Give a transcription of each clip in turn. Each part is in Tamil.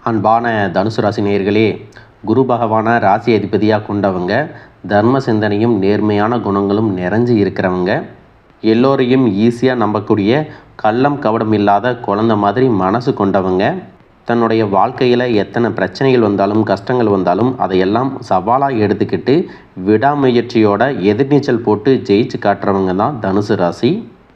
அன்பான தனுசு ராசி நேயர்களே, குரு பகவான ராசி அதிபதியாக கொண்டவங்க, தர்ம சிந்தனையும் நேர்மையான குணங்களும் நிறைஞ்சு இருக்கிறவங்க, எல்லோரையும் ஈஸியாக நம்பக்கூடிய கள்ளம் கவடம் இல்லாத குழந்தை மாதிரி மனசு கொண்டவங்க, தன்னுடைய வாழ்க்கையில் எத்தனை பிரச்சனைகள் வந்தாலும் கஷ்டங்கள் வந்தாலும் அதையெல்லாம் சவாலாக எடுத்துக்கிட்டு விடாமுயற்சியோட எதிர்நீச்சல் போட்டு ஜெயிச்சு காட்டுறவங்க தான் தனுசு ராசி.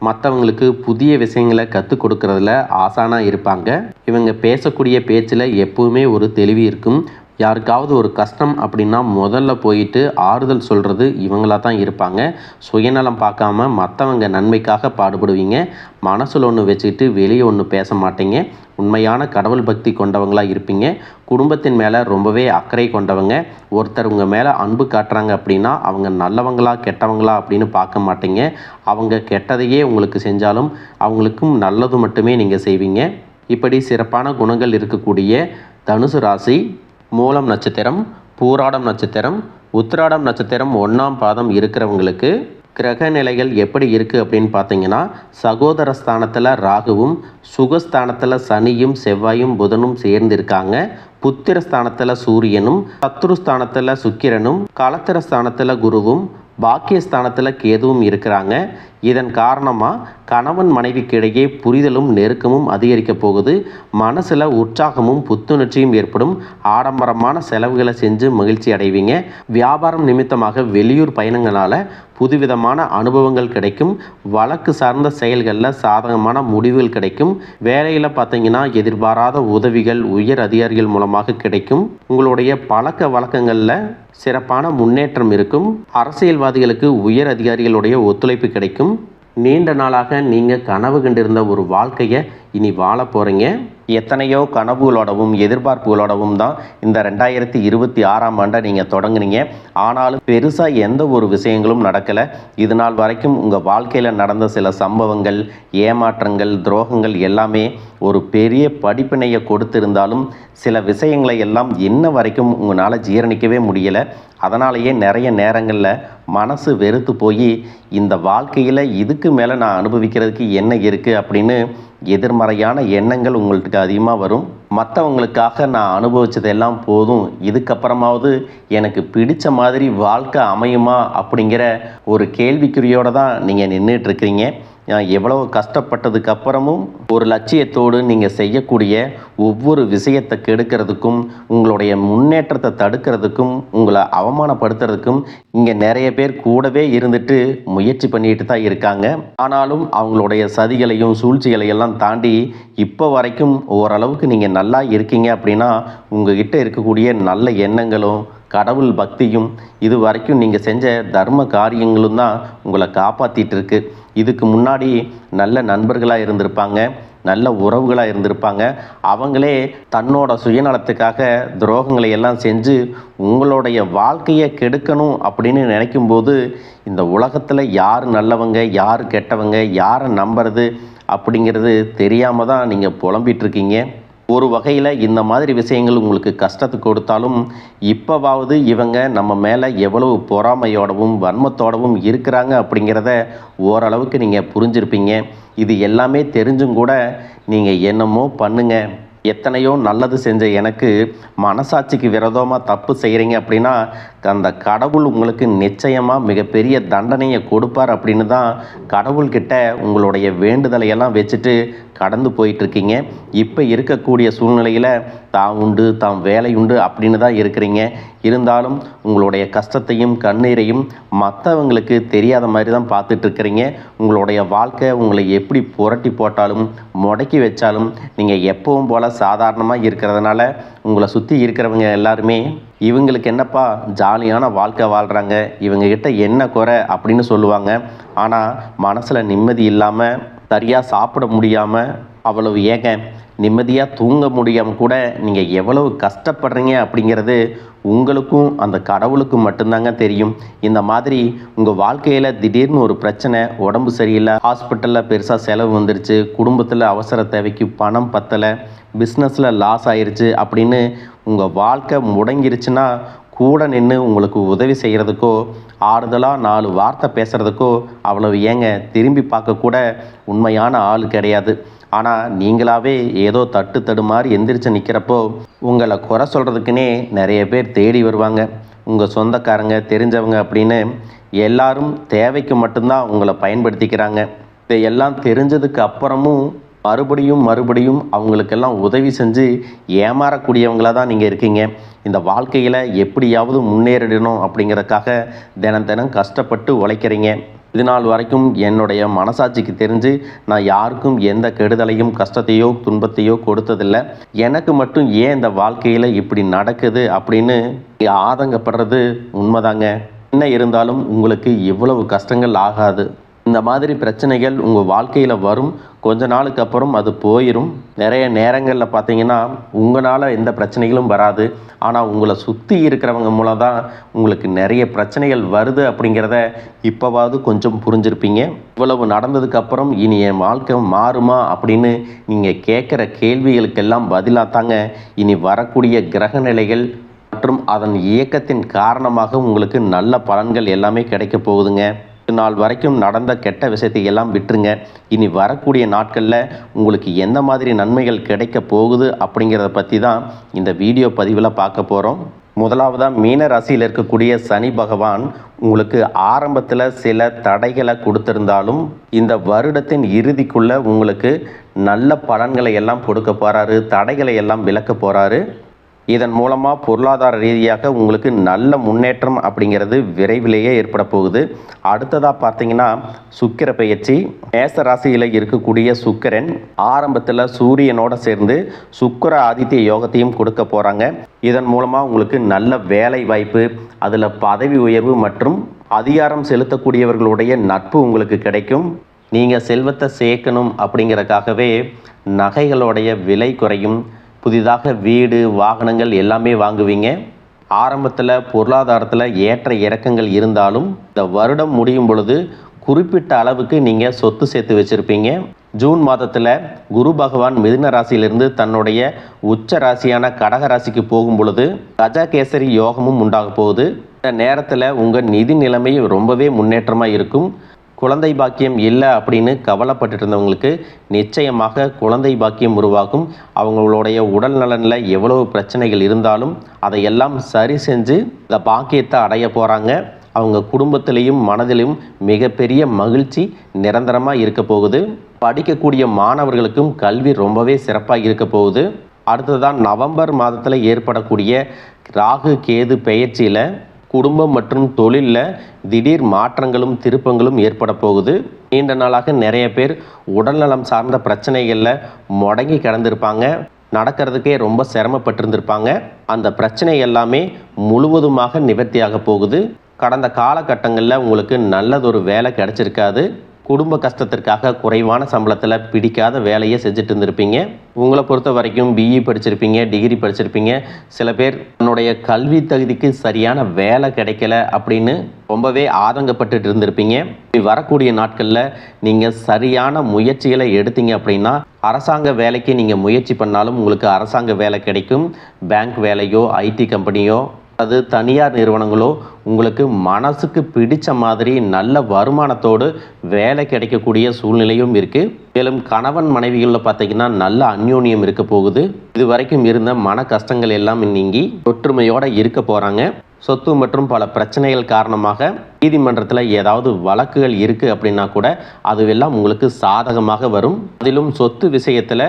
மற்றவங்களுக்கு புதிய விஷயங்களை கற்றுக் கொடுக்கறதுல ஆசானாக இருப்பாங்க. இவங்க பேசக்கூடிய பேச்சில் எப்பவுமே ஒரு தெளிவு இருக்கும். யாருக்காவது ஒரு கஷ்டம் அப்படின்னா முதல்ல போயிட்டு ஆறுதல் சொல்கிறது இவங்களாக தான் இருப்பாங்க. சுயநலம் பார்க்காம மற்றவங்க நன்மைக்காக பாடுபடுவீங்க. மனசில் ஒன்று வச்சுக்கிட்டு வெளியே ஒன்று பேச மாட்டீங்க. உண்மையான கடவுள் பக்தி கொண்டவங்களாக இருப்பீங்க. குடும்பத்தின் மேலே ரொம்பவே அக்கறை கொண்டவங்க. ஒருத்தர் உங்கள் மேலே அன்பு காட்டுறாங்க அப்படின்னா அவங்க நல்லவங்களா கெட்டவங்களா அப்படின்னு பார்க்க மாட்டீங்க. அவங்க கெட்டதையே உங்களுக்கு செஞ்சாலும் அவங்களுக்கும் நல்லது மட்டுமே நீங்கள் செய்வீங்க. இப்படி சிறப்பான குணங்கள் இருக்கக்கூடிய தனுசு ராசி மூலம் நட்சத்திரம், பூராடம் நட்சத்திரம், உத்திராடம் நட்சத்திரம் 1ஆம் பாதம் இருக்கிறவங்களுக்கு கிரக நிலைகள் எப்படி இருக்குது அப்படின்னு பார்த்தீங்கன்னா, சகோதர ஸ்தானத்தில் ராகுவும், சுகஸ்தானத்தில் சனியும் செவ்வாயும் புதனும் சேர்ந்து இருக்காங்க. புத்திரஸ்தானத்தில் சூரியனும், சத்ருஸ்தானத்தில் சுக்கிரனும், கலத்திரஸ்தானத்தில் குருவும், பாக்கியஸ்தானத்தில் கேதுவும் இருக்கிறாங்க. இதன் காரணமாக கணவன் மனைவிக்கு இடையே புரிதலும் நெருக்கமும் அதிகரிக்க போகுது. மனசில் உற்சாகமும் புத்துணர்ச்சியும் ஏற்படும். ஆடம்பரமான செலவுகளை செஞ்சு மகிழ்ச்சி அடைவீங்க. வியாபாரம் நிமித்தமாக வெளியூர் பயணங்களால் புதுவிதமான அனுபவங்கள் கிடைக்கும். வழக்கு சார்ந்த செயல்களில் சாதகமான முடிவுகள் கிடைக்கும். வேலையில் பார்த்தீங்கன்னா எதிர்பாராத உதவிகள் உயர் அதிகாரிகள் மூலமாக கிடைக்கும். உங்களுடைய பழக்க வழக்கங்களில் சிறப்பான முன்னேற்றம் இருக்கும். அரசியல்வாதிகளுக்கு உயர் அதிகாரிகளுடைய ஒத்துழைப்பு கிடைக்கும். நீண்ட நாளாக நீங்கள் கனவு கண்டிருந்த ஒரு வாழ்க்கையை இனி வாழ போகிறீங்க. எத்தனையோ கனவுகளோடவும் எதிர்பார்ப்புகளோடவும் தான் இந்த 2026ஆம் ஆண்டை நீங்கள் தொடங்குனீங்க. ஆனாலும் பெருசாக எந்த ஒரு விஷயங்களும் நடக்கலை. இது நாள் வரைக்கும் உங்கள் வாழ்க்கையில் நடந்த சில சம்பவங்கள், ஏமாற்றங்கள், துரோகங்கள் எல்லாமே ஒரு பெரிய படிப்பினையை கொடுத்திருந்தாலும் சில விஷயங்களை எல்லாம் இன்ன வரைக்கும் உங்களால் ஜீரணிக்கவே முடியலை. அதனாலேயே நிறைய நேரங்களில் மனசு வெறுத்து போய் இந்த வாழ்க்கையில் இதுக்கு மேலே நான் அனுபவிக்கிறதுக்கு என்ன இருக்குது அப்படின்னு எதிர்மறையான எண்ணங்கள் உங்களுக்கு அதிகமாக வரும். மற்றவங்களுக்காக நான் அனுபவித்ததெல்லாம் போதும், இதுக்கப்புறமாவது எனக்கு பிடித்த மாதிரி வாழ்க்கை அமையுமா அப்படிங்கிற ஒரு கேள்விக்குறியோடு தான் நீங்கள் நின்றுட்டுருக்கிறீங்க. எவ்வளோ கஷ்டப்பட்டதுக்கு அப்புறமும் ஒரு லட்சியத்தோடு நீங்கள் செய்யக்கூடிய ஒவ்வொரு விஷயத்தை கெடுக்கிறதுக்கும், உங்களுடைய முன்னேற்றத்தை தடுக்கிறதுக்கும், உங்களை அவமானப்படுத்துறதுக்கும் இங்கே நிறைய பேர் கூடவே இருந்துட்டு முயற்சி பண்ணிட்டு தான் இருக்காங்க. ஆனாலும் அவங்களுடைய சதிகளையும் சூழ்ச்சிகளையெல்லாம் தாண்டி இப்போ வரைக்கும் ஓரளவுக்கு நீங்கள் நல்லா இருக்கீங்க அப்படின்னா உங்ககிட்ட இருக்கக்கூடிய நல்ல எண்ணங்களும் கடவுள் பக்தியும் இது வரைக்கும் நீங்கள் செஞ்ச தர்ம காரியங்களும் தான் உங்களை காப்பாற்றிட்டு இருக்கு. இதுக்கு முன்னாடி நல்ல நண்பர்களாக இருந்திருப்பாங்க, நல்ல உறவுகளாக இருந்திருப்பாங்க. அவங்களே தன்னோட சுயநலத்துக்காக துரோகங்களை எல்லாம் செஞ்சு உங்களுடைய வாழ்க்கையை கெடுக்கணும் அப்படின்னு நினைக்கும்போது இந்த உலகத்தில் யார் நல்லவங்க யார் கெட்டவங்க யாரை நம்புறது அப்படிங்கிறது தெரியாமல் தான் நீங்கள் புலம்பிகிட்ருக்கீங்க. ஒரு வகையில் இந்த மாதிரி விஷயங்கள் உங்களுக்கு கஷ்டத்தை கொடுத்தாலும் இப்போவாவது இவங்க நம்ம மேலே எவ்வளவு பொறாமையோடவும் வன்மத்தோடவும் இருக்கிறாங்க அப்படிங்கிறத ஓரளவுக்கு நீங்கள் புரிஞ்சிருப்பீங்க. இது எல்லாமே தெரிஞ்சும் கூட நீங்கள் என்னமோ பண்ணுங்க, எத்தனையோ நல்லது செஞ்ச எனக்கு மனசாட்சிக்கு விரோதமாக தப்பு செய்கிறீங்க அப்படின்னா அந்த கடவுள் உங்களுக்கு நிச்சயமாக மிகப்பெரிய தண்டனையை கொடுப்பார் அப்படின்னு தான் கடவுள்கிட்ட உங்களுடைய வேண்டுதலையெல்லாம் வச்சுட்டு கடந்து போயிட்டுருக்கீங்க. இப்போ இருக்கக்கூடிய சூழ்நிலையில் தான் உண்டு தாம் வேலை உண்டு அப்படின்னு தான் இருக்கிறீங்க. இருந்தாலும் உங்களுடைய கஷ்டத்தையும் கண்ணீரையும் மற்றவங்களுக்கு தெரியாத மாதிரி தான் பார்த்துட்ருக்கிறீங்க. உங்களுடைய வாழ்க்கை உங்களை எப்படி புரட்டி போட்டாலும் முடக்கி வச்சாலும் நீங்கள் எப்பவும் போல் சாதாரணமாக இருக்கிறதுனால உங்களை சுற்றி இருக்கிறவங்க எல்லாருமே இவங்களுக்கு என்னப்பா ஜாலியான வாழ்க்கை வாழ்கிறாங்க, இவங்ககிட்ட என்ன குறை அப்படின்னு சொல்லுவாங்க. ஆனால் மனசில் நிம்மதி இல்லாமல் சரியாக சாப்பிட முடியாமல் அவ்வளவு ஏங்க நிம்மதியாக தூங்க முடியாமல் கூட நீங்கள் எவ்வளவு கஷ்டப்படுறீங்க அப்படிங்கிறது உங்களுக்கும் அந்த கடவுளுக்கும் மட்டும்தாங்க தெரியும். இந்த மாதிரி உங்கள் வாழ்க்கையில் திடீர்னு ஒரு பிரச்சனை, உடம்பு சரியில்லை, ஹாஸ்பிட்டலில் பெருசாக செலவு வந்துருச்சு, குடும்பத்தில் அவசர தேவைக்கு பணம் பத்தலை, பிஸ்னஸில் லாஸ் ஆயிடுச்சு அப்படின்னு உங்கள் வாழ்க்கை முடங்கிருச்சுன்னா கூட நின்று உங்களுக்கு உதவி செய்கிறதுக்கோ ஆறுதலாக 4 வார்த்தை பேசுகிறதுக்கோ அவ்வளவு ஏங்க திரும்பி பார்க்கக்கூட உண்மையான ஆள் கிடையாது. ஆனால் நீங்களாவே ஏதோ தட்டு தடுமாறி எந்திரிச்சு நிற்கிறப்போ உங்களை குறை சொல்கிறதுக்குன்னே நிறைய பேர் தேடி வருவாங்க. உங்கள் சொந்தக்காரங்க தெரிஞ்சவங்க அப்படின்னு எல்லாரும் தேவைக்கு மட்டும்தான் உங்களை பயன்படுத்திக்கிறாங்க. இதையெல்லாம் தெரிஞ்சதுக்கு அப்புறமும் மறுபடியும் அவங்களுக்கெல்லாம் உதவி செஞ்சு ஏமாறக்கூடியவங்களாக தான் நீங்கள் இருக்கீங்க. இந்த வாழ்க்கையில் எப்படியாவது முன்னேறிடணும் அப்படிங்கிறதுக்காக தினம் கஷ்டப்பட்டு உழைக்கிறீங்க. இது நாள் வரைக்கும் என்னுடைய மனசாட்சிக்கு தெரிஞ்சு நான் யாருக்கும் எந்த கெடுதலையும் கஷ்டத்தையோ துன்பத்தையோ கொடுத்ததில்லை. எனக்கு மட்டும் ஏன் இந்த வாழ்க்கையில் இப்படி நடக்குது அப்படின்னு ஆதங்கப்படுறது உண்மைதாங்க. என்ன இருந்தாலும் உங்களுக்கு இவ்வளவு கஷ்டங்கள் ஆகாது. இந்த மாதிரி பிரச்சனைகள் உங்கள் வாழ்க்கையில் வரும். கொஞ்ச நாளுக்கு அப்புறம் அது போயிடும். நிறைய நேரங்களில் பார்த்தீங்கன்னா உங்களால் எந்த பிரச்சனைகளும் வராது. ஆனால் உங்களை சுற்றி இருக்கிறவங்க மூலம் தான் உங்களுக்கு நிறைய பிரச்சனைகள் வருது அப்படிங்கிறத இப்போவாவது கொஞ்சம் புரிஞ்சிருப்பீங்க. இவ்வளவு நடந்ததுக்கப்புறம் இனி என் வாழ்க்கை மாறுமா அப்படின்னு நீங்கள் கேட்குற கேள்விகளுக்கெல்லாம் பதிலாக தாங்க இனி வரக்கூடிய கிரக நிலைகள் மற்றும் அதன் இயக்கத்தின் காரணமாக உங்களுக்கு நல்ல பலன்கள் எல்லாமே கிடைக்க போகுதுங்க. நாள் வரைக்கும் நடந்த கெட்ட விஷயத்தை எல்லாம் விட்டுருங்க. இனி வரக்கூடிய நாட்களில் உங்களுக்கு எந்த மாதிரி நன்மைகள் கிடைக்க போகுது அப்படிங்கிறத பற்றி தான் இந்த வீடியோ பதிவில் பார்க்க போகிறோம். முதலாவதாக மீன ராசியில் இருக்கக்கூடிய சனி பகவான் உங்களுக்கு ஆரம்பத்தில் சில தடைகளை கொடுத்திருந்தாலும் இந்த வருடத்தின் இறுதிக்குள்ளே உங்களுக்கு நல்ல பலன்களை எல்லாம் கொடுக்க போகிறாரு. தடைகளை எல்லாம் விலக்க போகிறாரு. இதன் மூலமாக பொருளாதார ரீதியாக உங்களுக்கு நல்ல முன்னேற்றம் அப்படிங்கிறது விரைவிலேயே ஏற்பட போகுது. அடுத்ததாக பார்த்தீங்கன்னா சுக்கிர பெயர்ச்சி. மேச ராசியில் இருக்கக்கூடிய சுக்கிரன் ஆரம்பத்தில் சூரியனோட சேர்ந்து சுக்கிர ஆதித்ய யோகத்தையும் கொடுக்க போகிறாங்க. இதன் மூலமாக உங்களுக்கு நல்ல வேலை வாய்ப்பு, அதில் பதவி உயர்வு மற்றும் அதிகாரம் செலுத்தக்கூடியவர்களுடைய நட்பு உங்களுக்கு கிடைக்கும். நீங்கள் செல்வத்தை சேர்க்கணும் அப்படிங்கிறதுக்காகவே நகைகளுடைய விலை குறையும். புதிதாக வீடு வாகனங்கள் எல்லாமே வாங்குவீங்க. ஆரம்பத்தில் பொருளாதாரத்தில் ஏற்ற இறக்கங்கள் இருந்தாலும் இந்த வருடம் முடியும் பொழுது குறிப்பிட்ட அளவுக்கு நீங்கள் சொத்து சேர்த்து வச்சுருப்பீங்க. ஜூன் மாதத்தில் குரு பகவான் மிதுன ராசியிலிருந்து தன்னுடைய உச்ச ராசியான கடக ராசிக்கு போகும் பொழுது கஜகேசரி யோகமும் உண்டாக போகுது. இந்த நேரத்தில் உங்கள் நிதி நிலைமை ரொம்பவே முன்னேற்றமாக இருக்கும். குழந்தை பாக்கியம் இல்லை அப்படின்னு கவலைப்பட்டு இருந்தவங்களுக்கு நிச்சயமாக குழந்தை பாக்கியம் உருவாகும். அவங்களுடைய உடல் நலனில் எவ்வளவு பிரச்சனைகள் இருந்தாலும் அதையெல்லாம் சரி செஞ்சு இந்த பாக்கியத்தை அடைய போகிறாங்க. அவங்க குடும்பத்திலையும் மனதிலும் மிகப்பெரிய மகிழ்ச்சி நிரந்தரமாக இருக்க போகுது. படிக்கக்கூடிய மாணவர்களுக்கும் கல்வி ரொம்பவே சிறப்பாக இருக்க போகுது. அடுத்ததான் நவம்பர் மாதத்தில் ஏற்படக்கூடிய ராகு கேது பெயர்ச்சியில் குடும்பம் மற்றும் தொழிலில் திடீர் மாற்றங்களும் திருப்பங்களும் ஏற்பட போகுது. நீண்ட நாளாக நிறைய பேர் உடல்நலம் சார்ந்த பிரச்சனைகளில் முடங்கி கிடந்திருப்பாங்க. நடக்கிறதுக்கே ரொம்ப சிரமப்பட்டிருந்திருப்பாங்க. அந்த பிரச்சனை எல்லாமே முழுவதுமாக நிவர்த்தியாக போகுது. கடந்த காலகட்டங்களில் உங்களுக்கு நல்லதொரு வேலை கிடைச்சிருக்காது. குடும்ப கஷ்டத்திற்காக குறைவான சம்பளத்தில் பிடிக்காத வேலையை செஞ்சுட்டு இருந்திருப்பீங்க. உங்களை பொறுத்த வரைக்கும் பிஇ படிச்சிருப்பீங்க, டிகிரி படிச்சிருப்பீங்க. சில பேர் தன்னுடைய கல்வி தகுதிக்கு சரியான வேலை கிடைக்கல அப்படின்னு ரொம்பவே ஆதங்கப்பட்டு இருந்திருப்பீங்க. வரக்கூடிய நாட்களில் நீங்கள் சரியான முயற்சிகளை எடுத்தீங்க அப்படின்னா அரசாங்க வேலைக்கு நீங்கள் முயற்சி பண்ணாலும் உங்களுக்கு அரசாங்க வேலை கிடைக்கும். பேங்க் வேலையோ ஐடி கம்பெனியோ அது தனியார் நிறுவனங்களோ உங்களுக்கு மனசுக்கு பிடிச்ச மாதிரி நல்ல வருமானத்தோடு வேலை கிடைக்கக்கூடிய சூழ்நிலையும் இருக்குது. மேலும் கணவன் மனைவிகளில் பார்த்தீங்கன்னா நல்ல அந்யோன்யம் இருக்க போகுது. இது வரைக்கும் இருந்த மன கஷ்டங்கள் எல்லாம் நீங்கி ஒற்றுமையோடு இருக்க போகிறாங்க. சொத்து மற்றும் பல பிரச்சனைகள் காரணமாக நீதிமன்றத்தில் ஏதாவது வழக்குகள் இருக்குது அப்படின்னா கூட அதுவெல்லாம் உங்களுக்கு சாதகமாக வரும். அதிலும் சொத்து விஷயத்தில்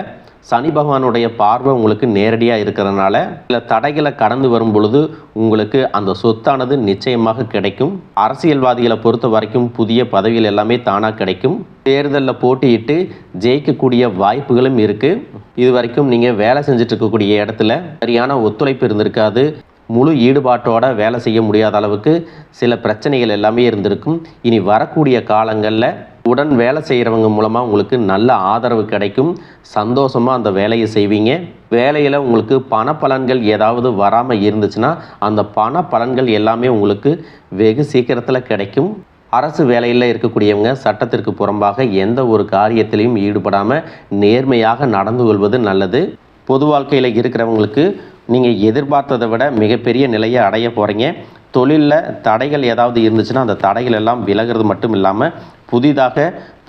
சனி பகவானுடைய பார்வை உங்களுக்கு நேரடியாக இருக்கிறதுனால சில தடைகளை கடந்து வரும் பொழுது உங்களுக்கு அந்த சொத்தானது நிச்சயமாக கிடைக்கும். அரசியல்வாதிகளை பொறுத்த வரைக்கும் புதிய பதவிகள் எல்லாமே தானாக கிடைக்கும். தேர்தலில் போட்டியிட்டு ஜெயிக்கக்கூடிய வாய்ப்புகளும் இருக்குது. இது வரைக்கும் நீங்கள் வேலை செஞ்சுட்டு இருக்கக்கூடிய இடத்துல சரியான ஒத்துழைப்பு இருந்திருக்காது. முழு ஈடுபாட்டோட வேலை செய்ய முடியாத அளவுக்கு சில பிரச்சனைகள் எல்லாமே இருந்திருக்கும். இனி வரக்கூடிய காலங்களில் உடன் வேலை செய்கிறவங்க மூலமாக உங்களுக்கு நல்ல ஆதரவு கிடைக்கும். சந்தோஷமாக அந்த வேலையை செய்வீங்க. வேலையில் உங்களுக்கு பண பலன்கள் ஏதாவது வராமல் இருந்துச்சுன்னா அந்த பண பலன்கள் எல்லாமே உங்களுக்கு வெகு சீக்கிரத்தில் கிடைக்கும். அரசு வேலையில் இருக்கக்கூடியவங்க சட்டத்திற்கு புறம்பாக எந்த ஒரு காரியத்திலையும் ஈடுபடாமல் நேர்மையாக நடந்து கொள்வது நல்லது. பொது வாழ்க்கையில் இருக்கிறவங்களுக்கு நீங்கள் எதிர்பார்த்ததை விட மிகப்பெரிய நிலையை அடைய போகிறீங்க. தொழிலில் தடைகள் ஏதாவது இருந்துச்சுன்னா அந்த தடைகள் எல்லாம் விலகிறது மட்டும் இல்லாமல்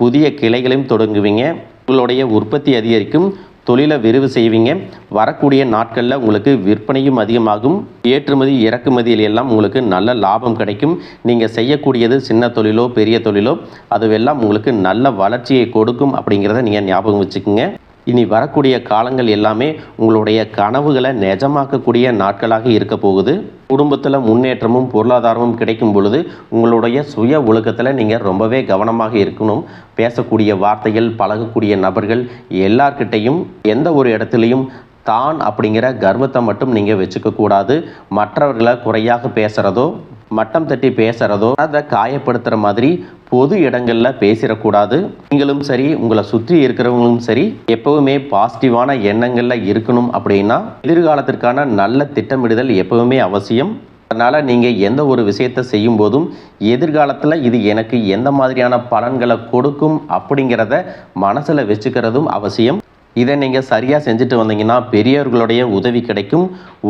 புதிய கிளைகளையும் தொடங்குவீங்க. உங்களுடைய உற்பத்தி அதிகரிக்கும், தொழிலை விரிவு செய்வீங்க. வரக்கூடிய நாட்களில் உங்களுக்கு விற்பனையும் அதிகமாகும். ஏற்றுமதி இறக்குமதியில் எல்லாம் உங்களுக்கு நல்ல லாபம் கிடைக்கும். நீங்கள் செய்யக்கூடியது சின்ன தொழிலோ பெரிய தொழிலோ அதுவெல்லாம் உங்களுக்கு நல்ல வளர்ச்சியை கொடுக்கும் அப்படிங்கிறத நீங்கள் ஞாபகம் வச்சுக்கோங்க. இனி வரக்கூடிய காலங்கள் எல்லாமே உங்களுடைய கனவுகளை நிஜமாக்கக்கூடிய நாட்களாக இருக்க போகுது. குடும்பத்தில் முன்னேற்றமும் பொருளாதாரமும் கிடைக்கும் பொழுது உங்களுடைய சுய ஒழுக்கத்தில் நீங்கள் ரொம்பவே கவனமாக இருக்கணும். பேசக்கூடிய வார்த்தைகள், பழகக்கூடிய நபர்கள் எல்லார்கிட்டையும் எந்த ஒரு இடத்துலையும் தான் அப்படிங்கிற கர்வத்தை மட்டும் நீங்கள் வச்சுக்கக்கூடாது. மற்றவர்களை குறையாக பேசுகிறதோ மட்டம் தட்டி பேசுகிறதோ அதை காயப்படுத்துகிற மாதிரி பொது இடங்களில் பேசிடக்கூடாது. நீங்களும் சரி, உங்களை சுற்றி இருக்கிறவங்களும் சரி, எப்பவுமே பாசிட்டிவான எண்ணங்களில் இருக்கணும். அப்படின்னா எதிர்காலத்திற்கான நல்ல திட்டமிடுதல் எப்பவுமே அவசியம். அதனால் நீங்கள் எந்த ஒரு விஷயத்தை செய்யும் போதும் எதிர்காலத்தில் இது எனக்கு எந்த மாதிரியான பலன்களை கொடுக்கும் அப்படிங்கிறத மனசில் வச்சுக்கிறதும் அவசியம். இதை நீங்கள் சரியாக செஞ்சுட்டு வந்தீங்கன்னா பெரியவர்களுடைய உதவி கிடைக்கும்.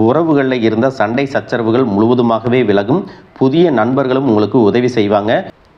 உறவுகளில் இருந்த சண்டை சச்சரவுகள் முழுவதுமாகவே விலகும். புதிய நண்பர்களும் உங்களுக்கு உதவி செய்வாங்க.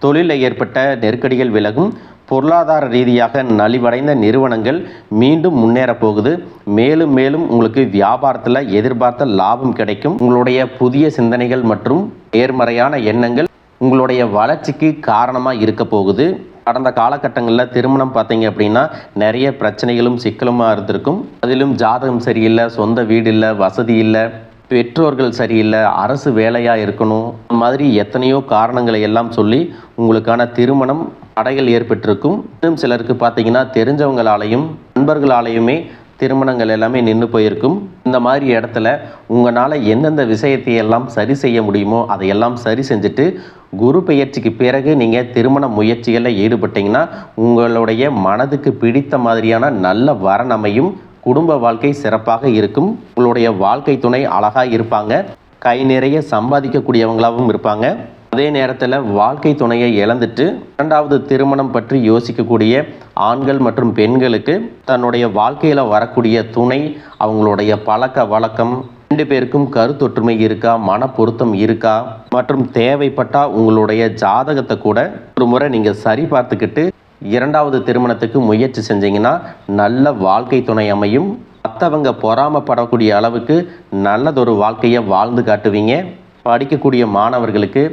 தொழிலில் ஏற்பட்ட நெருக்கடிகள் விலகும். பொருளாதார ரீதியாக நலிவடைந்த நிறுவனங்கள் மீண்டும் முன்னேற போகுது. மேலும் மேலும் உங்களுக்கு வியாபாரத்தில் எதிர்பார்த்த லாபம் கிடைக்கும். உங்களுடைய புதிய சிந்தனைகள் மற்றும் நேர்மறையான எண்ணங்கள் உங்களுடைய வளர்ச்சிக்கு காரணமாக இருக்க போகுது. கடந்த காலகட்டங்களில் திருமணம் பார்த்தீங்க அப்படின்னா நிறைய பிரச்சனைகளும் சிக்கலுமாக இருந்திருக்கும். அதிலும் ஜாதகம் சரியில்லை, சொந்த வீடு இல்லை, வசதி இல்லை, பெற்றோர்கள் சரியில்லை, அரசு வேலையாக இருக்கணும், இந்த மாதிரி எத்தனையோ காரணங்களை எல்லாம் சொல்லி உங்களுக்கான திருமணம் தடைகள் ஏற்பட்டிருக்கும். இன்னும் சிலருக்கு பார்த்தீங்கன்னா தெரிஞ்சவங்களாலையும் நண்பர்களாலேயுமே திருமணங்கள் எல்லாமே நின்று போயிருக்கும். இந்த மாதிரி இடத்துல உங்களால் எந்தெந்த விஷயத்தை எல்லாம் சரி செய்ய முடியுமோ அதையெல்லாம் சரி செஞ்சுட்டு குரு பெயர்ச்சிக்கு பிறகு நீங்கள் திருமண முயற்சிகளில் ஈடுபட்டிங்கன்னா உங்களுடைய மனதுக்கு பிடித்த மாதிரியான நல்ல வரன் அமையும். குடும்ப வாழ்க்கை சிறப்பாக இருக்கும். உங்களுடைய வாழ்க்கை துணை அழகாக இருப்பாங்க. கை நிறைய சம்பாதிக்கக்கூடியவங்களாகவும் இருப்பாங்க. அதே நேரத்தில் வாழ்க்கை துணையை இழந்துட்டு இரண்டாவது திருமணம் பற்றி யோசிக்கக்கூடிய ஆண்கள் மற்றும் பெண்களுக்கு தன்னுடைய வாழ்க்கையில் வரக்கூடிய துணை, அவங்களுடைய பழக்க வழக்கம், ரெண்டு பேருக்கும் கருத்தொற்றுமை இருக்கா, மன பொருத்தம் இருக்கா மற்றும் தேவைப்பட்டால் உங்களுடைய ஜாதகத்தை கூட ஒரு முறை நீங்கள் சரி பார்த்துக்கிட்டு இரண்டாவது திருமணத்துக்கு முயற்சி செஞ்சீங்கன்னா நல்ல வாழ்க்கை துணை அமையும். மற்றவங்க பொறாமப்படக்கூடிய அளவுக்கு நல்லதொரு வாழ்க்கையை வாழ்ந்து காட்டுவீங்க. படிக்கக்கூடிய மாணவர்களுக்கு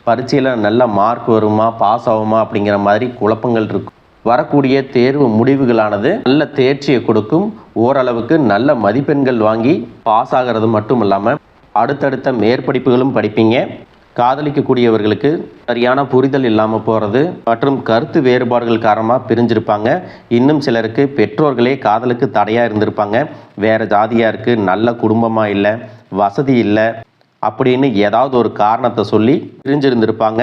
பரீட்சையில் நல்ல மார்க் வருமா, பாஸ் ஆகுமா அப்படிங்கிற மாதிரி குழப்பங்கள் இருக்கும். வரக்கூடிய தேர்வு முடிவுகளானது நல்ல தேர்ச்சியை கொடுக்கும். ஓரளவுக்கு நல்ல மதிப்பெண்கள் வாங்கி பாஸ் ஆகிறது மட்டும் இல்லாமல் அடுத்தடுத்த மேற்படிப்புகளும் படிப்பீங்க. காதலிக்கக்கூடியவர்களுக்கு சரியான புரிதல் இல்லாமல் போகிறது மற்றும் கருத்து வேறுபாடுகள் காரணமாக பிரிஞ்சிருப்பாங்க. இன்னும் சிலருக்கு பெற்றோர்களே காதலுக்கு தடையாக இருந்திருப்பாங்க. வேறு ஜாதியாக இருக்குது, நல்ல குடும்பமாக இல்லை, வசதி இல்லை அப்படின்னு ஏதாவது ஒரு காரணத்தை சொல்லி பிரிஞ்சிருந்திருப்பாங்க.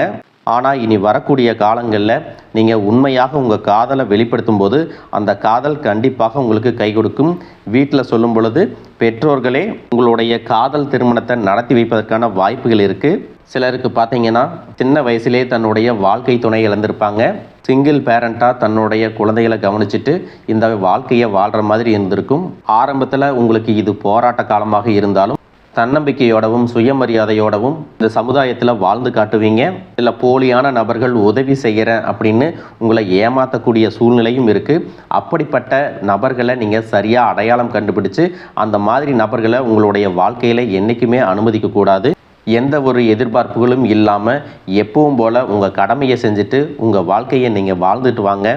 ஆனால் இனி வரக்கூடிய காலங்களில் நீங்கள் உண்மையாக உங்கள் காதலை வெளிப்படுத்தும் போது அந்த காதல் கண்டிப்பாக உங்களுக்கு கை கொடுக்கும். வீட்டில் சொல்லும் பொழுது பெற்றோர்களே உங்களுடைய காதல் திருமணத்தை நடத்தி வைப்பதற்கான வாய்ப்புகள் இருக்குது. சிலருக்கு பார்த்தீங்கன்னா சின்ன வயசுலேயே தன்னுடைய வாழ்க்கை துணை இழந்திருப்பாங்க. சிங்கிள் பேரண்ட்டாக தன்னுடைய குழந்தைகளை கவனிச்சுட்டு இந்த வாழ்க்கையை வாழ்கிற மாதிரி இருந்திருக்கும். ஆரம்பத்தில் உங்களுக்கு இது போராட்ட காலமாக இருந்தாலும் தன்னம்பிக்கையோடவும் சுயமரியாதையோடவும் இந்த சமுதாயத்தில் வாழ்ந்து காட்டுவீங்க. இதில் போலியான நபர்கள் உதவி செய்கிறேன் அப்படின்னு உங்களை ஏமாற்றக்கூடிய சூழ்நிலையும் இருக்குது. அப்படிப்பட்ட நபர்களை நீங்கள் சரியாக அடையாளம் கண்டுபிடிச்சு அந்த மாதிரி நபர்களை உங்களுடைய வாழ்க்கையில் என்றைக்குமே அனுமதிக்கக்கூடாது. எந்த ஒரு எதிர்பார்ப்புகளும் இல்லாமல் எப்பவும் போல் உங்கள் கடமையை செஞ்சுட்டு உங்கள் வாழ்க்கையை நீங்கள் வாழ்ந்துட்டு வாங்க.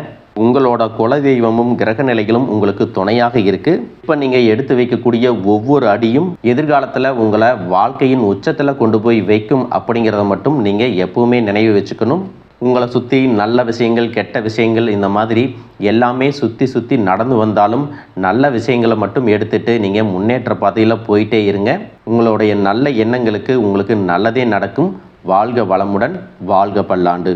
உங்களோட குலதெய்வமும் கிரக நிலைகளும் உங்களுக்கு துணையாக இருக்குது. இப்போ நீங்கள் எடுத்து வைக்கக்கூடிய ஒவ்வொரு அடியும் எதிர்காலத்தில் உங்களை வாழ்க்கையின் உச்சத்தில் கொண்டு போய் வைக்கும் அப்படிங்கிறத மட்டும் நீங்கள் எப்பவுமே நினைவு வச்சுக்கணும். உங்களை சுற்றி நல்ல விஷயங்கள், கெட்ட விஷயங்கள் இந்த மாதிரி எல்லாமே சுற்றி நடந்து வந்தாலும் நல்ல விஷயங்களை மட்டும் எடுத்துகிட்டு நீங்கள் முன்னேற்ற பாதையில் போயிட்டே இருங்க. உங்களுடைய நல்ல எண்ணங்களுக்கு உங்களுக்கு நல்லதே நடக்கும். வாழ்க வளமுடன், வாழ்க பல்லாண்டு.